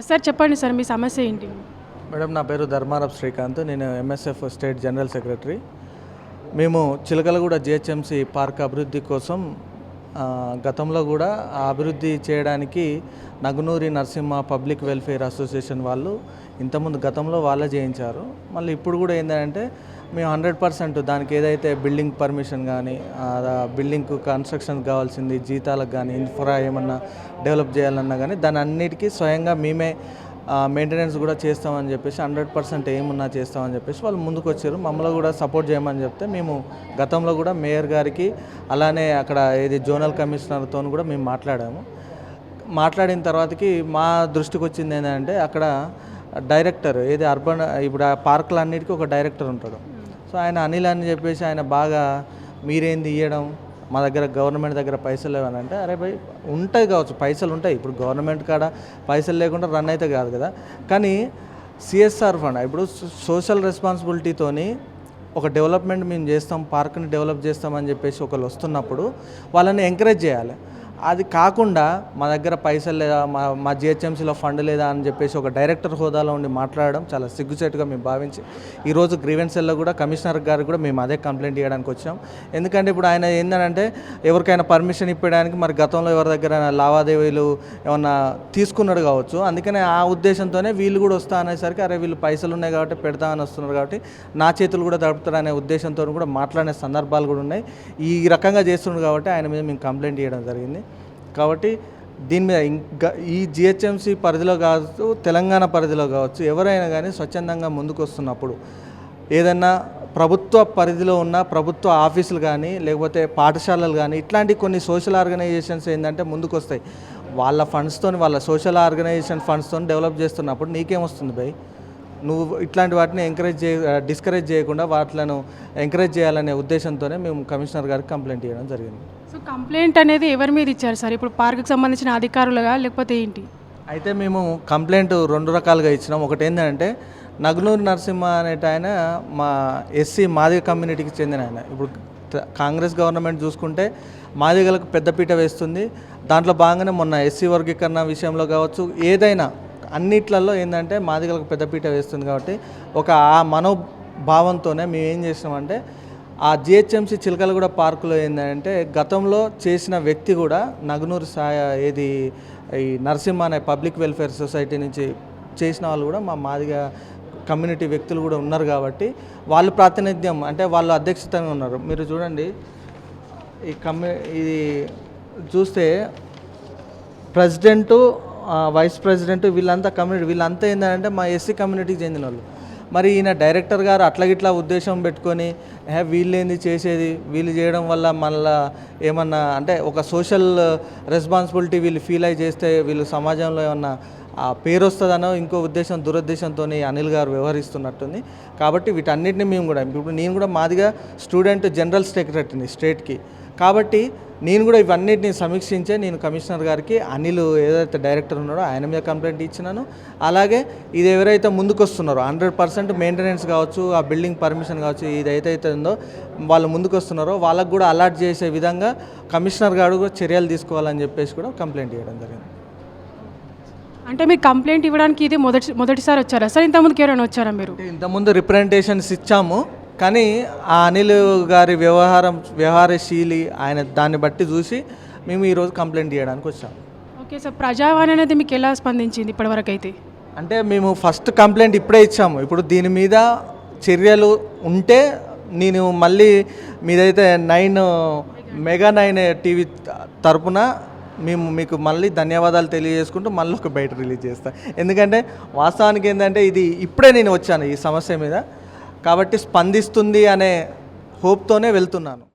Sir చెప్పండి sir, మీ సమస్య ఏంటి? మేడం, నా పేరు ధర్మారప్ శ్రీకాంత్. నేను ఎంఎస్ఎఫ్ స్టేట్ జనరల్ సెక్రటరీ. మేము చిలకలగూడ జిహెచ్ఎంసి పార్క్ అభివృద్ధి కోసం గతంలో కూడా ఆ అభివృద్ధి చేయడానికి Nagunuri Narasimha public welfare association వాళ్ళు ఇంతకుముందు గతంలో వాళ్ళే చేయించారు. మళ్ళీ ఇప్పుడు కూడా ఏంటంటే మేము 100% దానికి ఏదైతే బిల్డింగ్ పర్మిషన్ కానీ, బిల్డింగ్ కన్స్ట్రక్షన్ కావాల్సింది, జీతాలకు కానీ, ఇన్ఫ్రా ఏమన్నా డెవలప్ చేయాలన్నా కానీ దాని అన్నిటికీ స్వయంగా మేమే మెయింటెనెన్స్ కూడా చేస్తామని చెప్పేసి 100% ఏమున్నా చేస్తామని చెప్పేసి వాళ్ళు ముందుకు వచ్చారు. మమ్మల్ని కూడా సపోర్ట్ చేయమని చెప్తే మేము గతంలో కూడా మేయర్ గారికి అలానే అక్కడ ఏది జోనల్ కమిషనర్తో కూడా మేము మాట్లాడిన తర్వాతకి మా దృష్టికి వచ్చింది ఏంటంటే అక్కడ డైరెక్టర్ ఏది అర్బన్ ఇప్పుడు ఆ పార్కులన్నిటికీ ఒక డైరెక్టర్ ఉంటాడు. సో ఆయన అనిల్ అని చెప్పేసి ఆయన బాగా మీరేంది ఇవ్వడం, మా దగ్గర గవర్నమెంట్ దగ్గర పైసలు లేవని అంటే, అరే భయ్ ఉంటాయి కావచ్చు, పైసలు ఉంటాయి, ఇప్పుడు గవర్నమెంట్ కాడ పైసలు లేకుండా రన్ అయితే కాదు కదా. కానీ సిఎస్ఆర్ ఫండ్ ఇప్పుడు సోషల్ రెస్పాన్సిబిలిటీతోని ఒక డెవలప్మెంట్ మేము చేస్తాం, పార్క్ని డెవలప్ చేస్తామని చెప్పేసి ఒకళ్ళు వస్తున్నప్పుడు వాళ్ళని ఎంకరేజ్ చేయాలి. అది కాకుండా మా దగ్గర పైసలు లేదా, మా జిహెచ్ఎంసీలో ఫండ్ లేదా అని చెప్పేసి ఒక డైరెక్టర్ హోదాలో ఉండి మాట్లాడడం చాలా సిగ్గుచేటుగా మేము భావించి ఈరోజు గ్రీవెన్సెల్లో కూడా కమిషనర్ గారికి కూడా మేము అదే కంప్లైంట్ చేయడానికి వచ్చాం. ఎందుకంటే ఇప్పుడు ఆయన ఏంటంటే ఎవరికైనా పర్మిషన్ ఇప్పడానికి మరి గతంలో ఎవరి దగ్గర లావాదేవీలు ఏమన్నా తీసుకున్నాడు కావచ్చు, అందుకనే ఆ ఉద్దేశంతోనే వీళ్ళు కూడా వస్తా అనేసరికి అరే వీళ్ళు పైసలు ఉన్నాయి కాబట్టి పెడతామని వస్తున్నారు కాబట్టి నా చేతులు కూడా దడుపుతారు అనే ఉద్దేశంతో కూడా మాట్లాడిన సందర్భాలు కూడా ఉన్నాయి. ఈ రకంగా చేస్తున్నారు కాబట్టి ఆయన మీద మేము కంప్లైంట్ చేయడం జరిగింది. కాబట్టి దీని మీద ఇంకా ఈ జిహెచ్ఎంసీ పరిధిలో కావచ్చు, తెలంగాణ పరిధిలో కావచ్చు, ఎవరైనా కానీ స్వచ్ఛందంగా ముందుకు వస్తున్నప్పుడు ఏదన్నా ప్రభుత్వ పరిధిలో ఉన్న ప్రభుత్వ ఆఫీసులు కానీ లేకపోతే పాఠశాలలు కానీ ఇట్లాంటి కొన్ని సోషల్ ఆర్గనైజేషన్స్ ఏంటంటే ముందుకు వస్తాయి. వాళ్ళ ఫండ్స్తో, వాళ్ళ సోషల్ ఆర్గనైజేషన్ ఫండ్స్తో డెవలప్ చేస్తున్నప్పుడు నీకేమొస్తుంది భయ్? నువ్వు ఇట్లాంటి వాటిని డిస్కరేజ్ చేయకుండా వాటిలను ఎంకరేజ్ చేయాలనే ఉద్దేశంతోనే మేము కమిషనర్ గారికి కంప్లైంట్ చేయడం జరిగింది. సో కంప్లైంట్ అనేది ఎవరి మీద ఇచ్చారు సార్? ఇప్పుడు పార్కుకి సంబంధించిన అధికారులుగా లేకపోతే ఏంటి? అయితే మేము కంప్లైంట్ 2 రకాలుగా ఇచ్చినాం. ఒకటి ఏంటంటే నగునూరి నరసింహ అనేట ఆయన మా ఎస్సీ మాదిగ కమ్యూనిటీకి చెందిన ఆయన. ఇప్పుడు కాంగ్రెస్ గవర్నమెంట్ చూసుకుంటే మాదిగలకు పెద్దపీట వేస్తుంది. దాంట్లో భాగంగానే మొన్న ఎస్సీ వర్గీకరణ విషయంలో కావచ్చు, ఏదైనా అన్నిట్లలో ఏంటంటే మాదిగలకు పెద్దపీట వేస్తుంది. కాబట్టి ఆ మనోభావంతోనే మేము ఏం చేసినామంటే ఆ జిహెచ్ఎంసీ చిలకలగూడ పార్కులో ఏంటంటే గతంలో చేసిన వ్యక్తి కూడా నగునూరు ఈ నరసింహ అనే పబ్లిక్ వెల్ఫేర్ సొసైటీ నుంచి చేసిన వాళ్ళు కూడా మా మాదిగ కమ్యూనిటీ వ్యక్తులు కూడా ఉన్నారు. కాబట్టి వాళ్ళు ప్రాతినిధ్యం అంటే వాళ్ళు అధ్యక్షతగా ఉన్నారు. మీరు చూడండి ఇది చూస్తే ప్రెసిడెంటు, వైస్ ప్రెసిడెంట్ వీళ్ళంతా వీళ్ళంతా ఏంటంటే మా ఎస్సీ కమ్యూనిటీకి చెందిన వాళ్ళు. మరి ఈయన డైరెక్టర్ గారు అట్లాగిట్లా ఉద్దేశం పెట్టుకొని వీళ్ళేంది చేసేది, వీళ్ళు చేయడం వల్ల మళ్ళీ ఏమన్నా అంటే ఒక సోషల్ రెస్పాన్సిబిలిటీ వీళ్ళు ఫీల్ అయి చేస్తే వీళ్ళు సమాజంలో ఏమన్నా ఆ పేరు వస్తుందనో ఇంకో దురుద్దేశంతో అనిల్ గారు వ్యవహరిస్తున్నట్టుంది. కాబట్టి వీటన్నిటిని మేము కూడా ఇప్పుడు నేను కూడా మాదిగా స్టూడెంట్ జనరల్ సెక్రటరీని స్టేట్కి. కాబట్టి నేను కూడా ఇవన్నిటిని సమీక్షించే నేను కమిషనర్ గారికి అనిల్ ఏదైతే డైరెక్టర్ ఉన్నాడో ఆయన మీద కంప్లైంట్ ఇచ్చినాను. అలాగే ఇది ఎవరైతే ముందుకు వస్తున్నారో 100% మెయింటెనెన్స్ కావచ్చు, ఆ బిల్డింగ్ పర్మిషన్ కావచ్చు, ఇది ఏదైతే ఉందో వాళ్ళు ముందుకు వస్తున్నారో వాళ్ళకు కూడా అలాట్ చేసే విధంగా కమిషనర్ గారు కూడా చర్యలు తీసుకోవాలని చెప్పేసి కూడా కంప్లైంట్ చేయడం జరిగింది. అంటే మీకు కంప్లైంట్ ఇవ్వడానికి ఇది మొదటిసారి వచ్చారా సార్? ఇంతకుముందుకు ఎవరైనా వచ్చారా మీరు? ఇంతకుముందు రిప్రజెంటేషన్స్ ఇచ్చాము, కానీ ఆ అనిల్ గారి వ్యవహారశీలి ఆయన దాన్ని బట్టి చూసి మేము ఈరోజు కంప్లైంట్ చేయడానికి వచ్చాము. ఓకే సార్, ప్రజావాణి అనేది మీకు ఎలా స్పందించింది ఇప్పటివరకు? అయితే అంటే మేము ఫస్ట్ కంప్లైంట్ ఇప్పుడే ఇచ్చాము. ఇప్పుడు దీని మీద చర్యలు ఉంటే నేను మళ్ళీ మీదైతే మెగా 9 టీవీ తరపున మేము మీకు మళ్ళీ ధన్యవాదాలు తెలియజేసుకుంటూ మళ్ళీ ఒక బయట రిలీజ్ చేస్తాను. ఎందుకంటే వాస్తవానికి ఏంటంటే ఇది ఇప్పుడే నేను వచ్చాను ఈ సమస్య మీద, కాబట్టి స్పందిస్తుంది అనే హోప్తోనే వెళ్తున్నాను.